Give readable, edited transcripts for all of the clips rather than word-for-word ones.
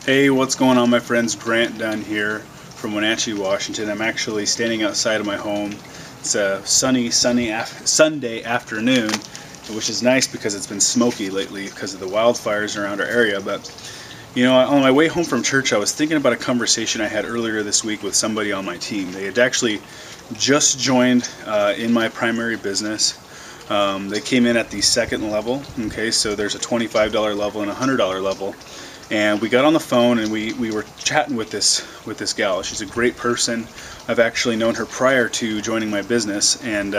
Hey, what's going on, my friends? Grant Dunn here from Wenatchee, Washington. I'm actually standing outside of my home. It's a sunny Sunday afternoon, which is nice because it's been smoky lately because of the wildfires around our area. But on my way home from church, I was thinking about a conversation I had earlier this week with somebody on my team. They had actually just joined in my primary business. They came in at the second level. Okay, so there's a $25 level and a $100 level. And we got on the phone and we were chatting with this gal. She's a great person. I've actually known her prior to joining my business. And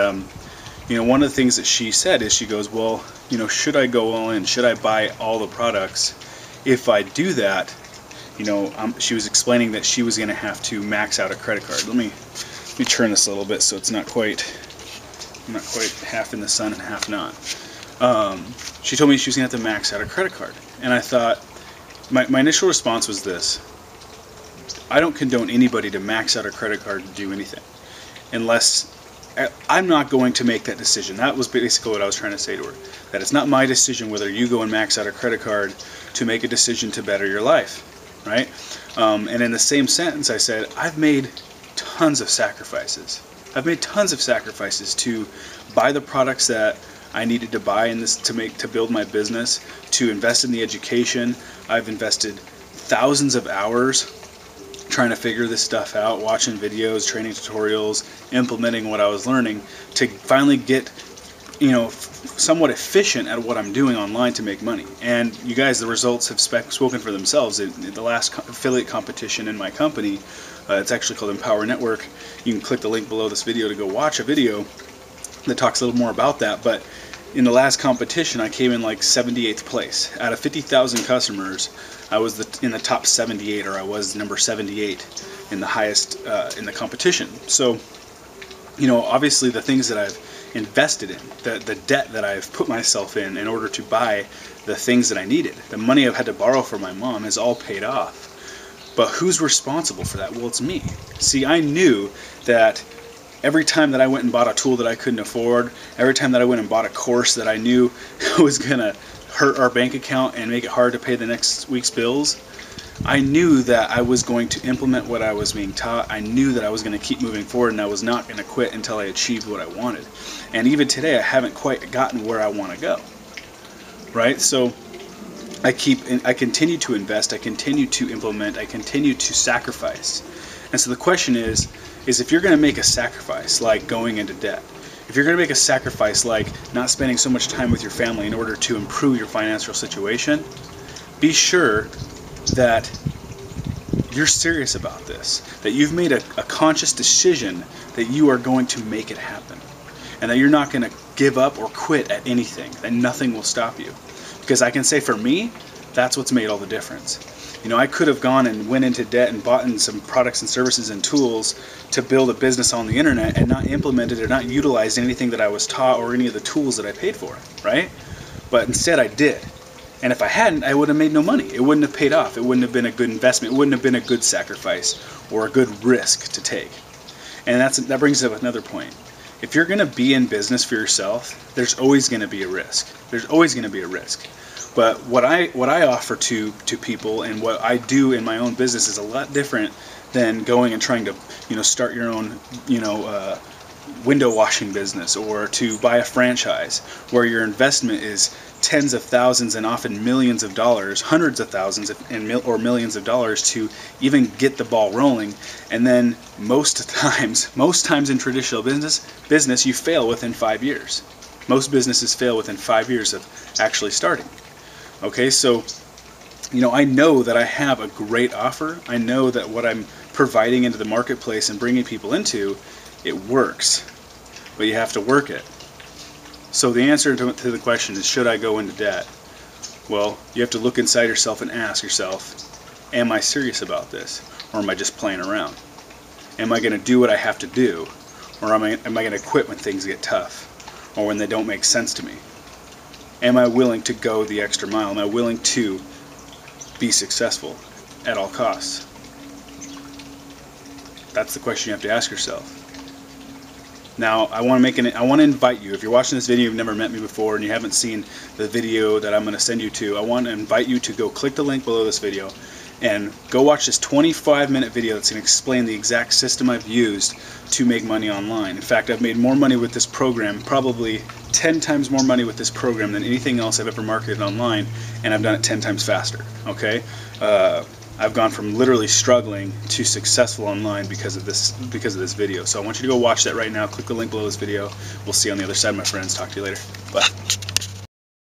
one of the things that she said is, she goes, well, should I go all in? Should I buy all the products? If I do that, she was explaining that she was going to have to max out a credit card. Let me turn this a little bit so it's not quite half in the sun and half not. She told me she was going to have to max out a credit card, and I thought, my initial response was this: I don't condone anybody to max out a credit card to do anything, unless I'm not going to make that decision. That was basically what I was trying to say to her, that it's not my decision whether you go and max out a credit card to make a decision to better your life, right? And in the same sentence, I said, I've made tons of sacrifices. I've made tons of sacrifices to buy the products that I needed to buy in this to build my business, to invest in the education. I've invested thousands of hours trying to figure this stuff out, watching videos, training tutorials, implementing what I was learning to finally get somewhat efficient at what I'm doing online to make money. And you guys, the results have spoken for themselves. In the last affiliate competition in my company, it's actually called Empower Network. You can click the link below this video to go watch a video that talks a little more about that. But in the last competition, I came in like 78th place. Out of 50,000 customers, I was in the top 78, or I was number 78 in the highest in the competition. So, obviously the things that I've invested in, the debt that I've put myself in order to buy the things that I needed, the money I've had to borrow from my mom, is all paid off. But who's responsible for that? Well, it's me. See, I knew that every time that I went and bought a tool that I couldn't afford, every time that I went and bought a course that I knew was going to hurt our bank account and make it hard to pay the next week's bills, I knew that I was going to implement what I was being taught. I knew that I was going to keep moving forward, and I was not going to quit until I achieved what I wanted. And even today, I haven't quite gotten where I want to go. Right? So I continue to invest, I continue to implement, I continue to sacrifice. And so the question is if you're going to make a sacrifice like going into debt, if you're going to make a sacrifice like not spending so much time with your family in order to improve your financial situation, be sure that you're serious about this, that you've made a conscious decision that you are going to make it happen, and that you're not going to give up or quit at anything, that nothing will stop you. Because I can say for me, that's what's made all the difference. I could have gone and went into debt and bought in some products and services and tools to build a business on the internet and not implemented or not utilized anything that I was taught or any of the tools that I paid for, right? But instead I did. And if I hadn't, I would have made no money. It wouldn't have paid off. It wouldn't have been a good investment. It wouldn't have been a good sacrifice or a good risk to take. And that brings up another point. If you're going to be in business for yourself, there's always going to be a risk. There's always going to be a risk. But what I offer to people and what I do in my own business is a lot different than going and trying to start your own window washing business, or to buy a franchise where your investment is tens of thousands and often millions of dollars, hundreds of thousands or millions of dollars to even get the ball rolling. And then most times in traditional business you fail within 5 years. Most businesses fail within 5 years of actually starting. Okay, so I know that I have a great offer. I know that what I'm providing into the marketplace and bringing people into, it works, but you have to work it. So the answer to the question is, should I go into debt? Well, you have to look inside yourself and ask yourself, am I serious about this, or am I just playing around? Am I going to do what I have to do, or am I going to quit when things get tough, or when they don't make sense to me? Am I willing to go the extra mile? Am I willing to be successful at all costs? That's the question you have to ask yourself. Now, I want to invite you, if you're watching this video, you've never met me before, and you haven't seen the video that I'm going to send you to, I want to invite you to go click the link below this video and go watch this 25-minute video that's going to explain the exact system I've used to make money online. In fact, I've made more money with this program, probably 10 times more money with this program than anything else I've ever marketed online, and I've done it 10 times faster. Okay, I've gone from literally struggling to successful online because of this video. So I want you to go watch that right now. Click the link below this video. We'll see you on the other side, my friends. Talk to you later. Bye.